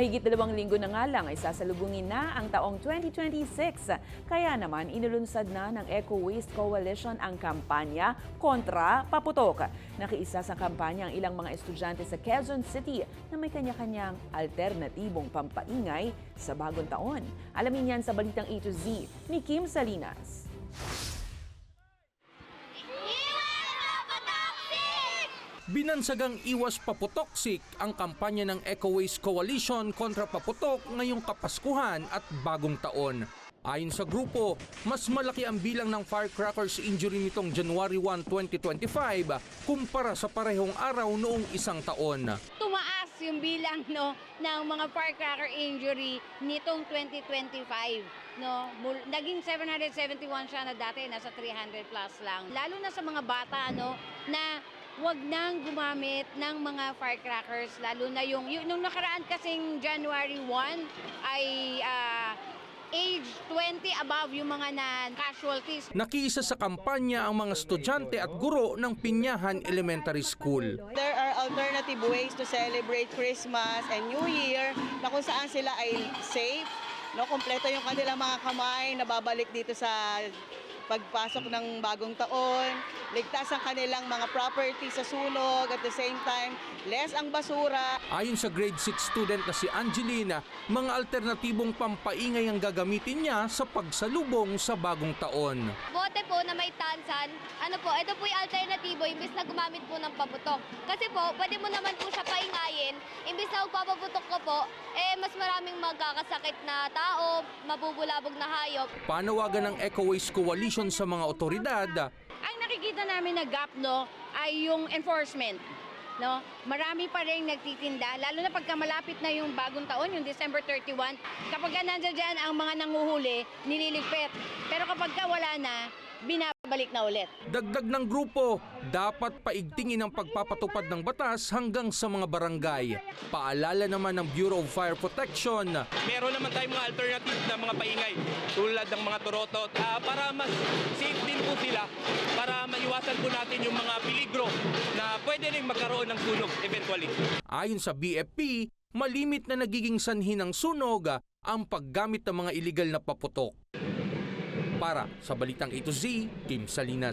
Mahigit 2 linggo na nga lang ay sasalubungin na ang taong 2026. Kaya naman inulunsad na ng Eco Waste Coalition ang kampanya kontra paputok. Nakiisa sa kampanya ang ilang mga estudyante sa Quezon City na may kanya-kanyang alternatibong pampaingay sa bagong taon. Alamin yan sa Balitang A to Z ni Kim Salinas. Binansagang iwas paputoksik ang kampanya ng Eco Waste Coalition kontra paputok ngayong Kapaskuhan at Bagong Taon. Ayon sa grupo, mas malaki ang bilang ng firecrackers injury nitong January 1, 2025 kumpara sa parehong araw noong isang taon. Tumaas yung bilang ng mga firecracker injury nitong 2025. Naging 771 siya na dati, nasa 300 plus lang. Lalo na sa mga bata na wag nang gumamit ng mga firecrackers, lalo na nung nakaraan kasing January 1 ay age 20 above yung mga casualties. Nakiisa sa kampanya ang mga estudyante at guro ng Pinyahan Elementary School. There are alternative ways to celebrate Christmas and New Year na kung saan sila ay safe, kompleto yung kanilang mga kamay, nababalik dito sa pagpasok ng bagong taon, ligtas ang kanilang mga property sa sunog, at the same time, less ang basura. Ayon sa grade 6 student na si Angelina, mga alternatibong pampaingay ang gagamitin niya sa pagsalubong sa bagong taon. Bote po na may tansan, ito po yung alternatibo, imbis na gumamit po ng paputok. Kasi po, pwede mo naman po siya paingayin, imbis na magpapaputok ko po, mas maraming magkakasakit na tao, mabubulabog na hayop. Panawagan ng Eco Waste Coalition sa mga otoridad. Ang nakikita namin na gap ay yung enforcement. Marami pa rin nagtitinda, lalo na pagka malapit na yung bagong taon, yung December 31, kapag nandiyan dyan ang mga nanguhuli, nililigpit. Pero kapag wala na, binabalik na ulit. Dagdag ng grupo, dapat paigtingin ang pagpapatupad ng batas hanggang sa mga barangay. Paalala naman ng Bureau of Fire Protection. Meron naman tayong mga alternative na mga paingay tulad ng mga turotot para mas safe din po sila, para maiwasan po natin yung mga peligro na pwede rin magkaroon ng sunog eventually. Ayon sa BFP, malimit na nagiging sanhi ng sunog ang paggamit ng mga iligal na paputok. Para sa Balitang A to Z, Kim Salinas.